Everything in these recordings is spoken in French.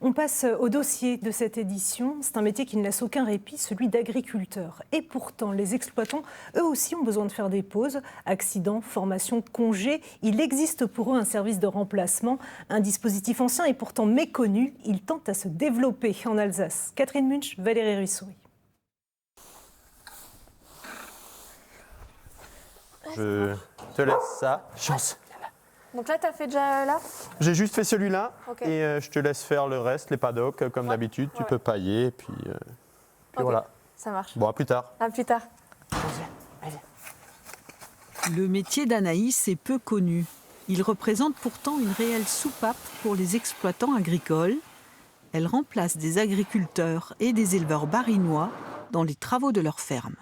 On passe au dossier de cette édition. C'est un métier qui ne laisse aucun répit, celui d'agriculteur. Et pourtant, les exploitants, eux aussi, ont besoin de faire des pauses. Accidents, formation, congés. Il existe pour eux un service de remplacement, un dispositif ancien et pourtant méconnu. Il tente à se développer en Alsace. Catherine Munch, Valérie Ruissouri. Je te laisse ça. Chance. Donc là, tu as fait déjà là? J'ai juste fait celui-là Ok. et je te laisse faire le reste, les paddocks, comme d'habitude. Tu peux pailler et puis Ok, voilà. ça marche. Bon, à plus tard. À plus tard. Le métier d'Anaïs est peu connu. Il représente pourtant une réelle soupape pour les exploitants agricoles. Elle remplace des agriculteurs et des éleveurs barinois dans les travaux de leur ferme.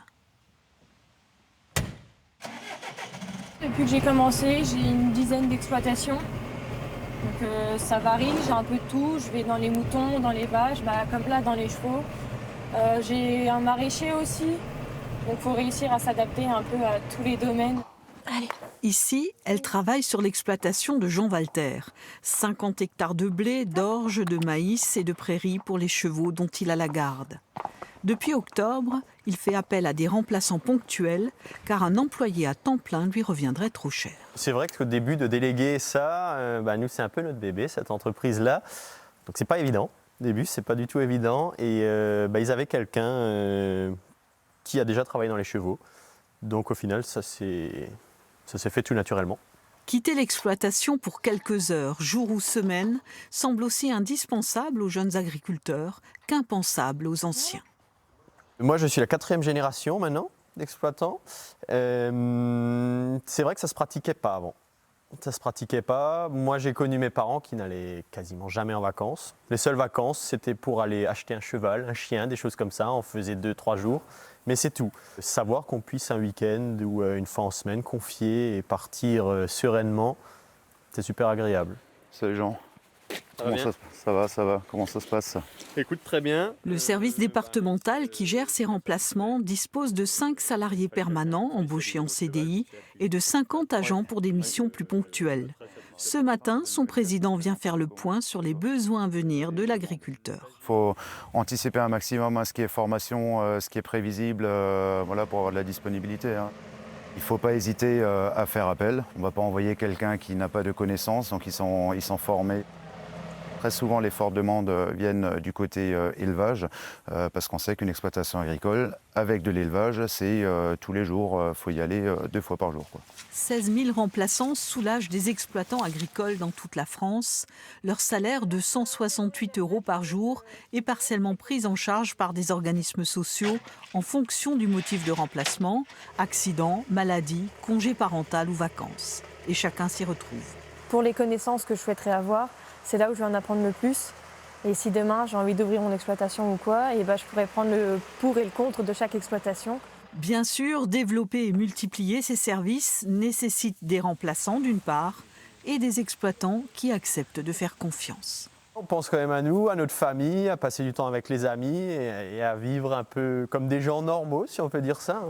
Depuis que j'ai commencé, j'ai une dizaine d'exploitations. Donc ça varie, j'ai un peu de tout. Je vais dans les moutons, dans les vaches, comme là dans les chevaux. J'ai un maraîcher aussi. Donc il faut réussir à s'adapter un peu à tous les domaines. Allez. Ici, elle travaille sur l'exploitation de Jean Walter. 50 hectares de blé, d'orge, de maïs et de prairies pour les chevaux dont il a la garde. Depuis octobre, il fait appel à des remplaçants ponctuels car un employé à temps plein lui reviendrait trop cher. C'est vrai qu'au début de déléguer ça, nous c'est un peu notre bébé, cette entreprise-là. Donc c'est pas évident. Au début, c'est pas du tout évident. Et ils avaient quelqu'un qui a déjà travaillé dans les chevaux. Donc au final, ça s'est fait tout naturellement. Quitter l'exploitation pour quelques heures, jours ou semaines, semble aussi indispensable aux jeunes agriculteurs qu'impensable aux anciens. Moi, je suis la 4e génération maintenant d'exploitants. C'est vrai que ça ne se pratiquait pas avant. Ça se pratiquait pas. Moi, j'ai connu mes parents qui n'allaient quasiment jamais en vacances. Les seules vacances, c'était pour aller acheter un cheval, un chien, des choses comme ça. On faisait 2-3 jours, mais c'est tout. Savoir qu'on puisse un week-end ou une fois en semaine confier et partir sereinement, c'est super agréable. Salut Jean. Ça va. Comment ça se passe? Écoute, très bien. Le service départemental qui gère ces remplacements dispose de 5 salariés permanents embauchés en CDI et de 50 agents pour des missions plus ponctuelles. Ce matin, son président vient faire le point sur les besoins à venir de l'agriculteur. Il faut anticiper un maximum ce qui est formation, ce qui est prévisible, pour avoir de la disponibilité. Il ne faut pas hésiter à faire appel. On ne va pas envoyer quelqu'un qui n'a pas de connaissances, donc ils sont formés. Très souvent, les fortes demandes viennent du côté élevage, parce qu'on sait qu'une exploitation agricole, avec de l'élevage, c'est tous les jours, il faut y aller 2 fois par jour. 16 000 remplaçants soulagent des exploitants agricoles dans toute la France. Leur salaire de 168 € par jour est partiellement pris en charge par des organismes sociaux en fonction du motif de remplacement, accident, maladie, congé parental ou vacances. Et chacun s'y retrouve. Pour les connaissances que je souhaiterais avoir, c'est là où je vais en apprendre le plus. Et si demain j'ai envie d'ouvrir mon exploitation ou quoi, je pourrais prendre le pour et le contre de chaque exploitation. Bien sûr, développer et multiplier ces services nécessite des remplaçants d'une part et des exploitants qui acceptent de faire confiance. On pense quand même à nous, à notre famille, à passer du temps avec les amis et à vivre un peu comme des gens normaux, si on peut dire ça.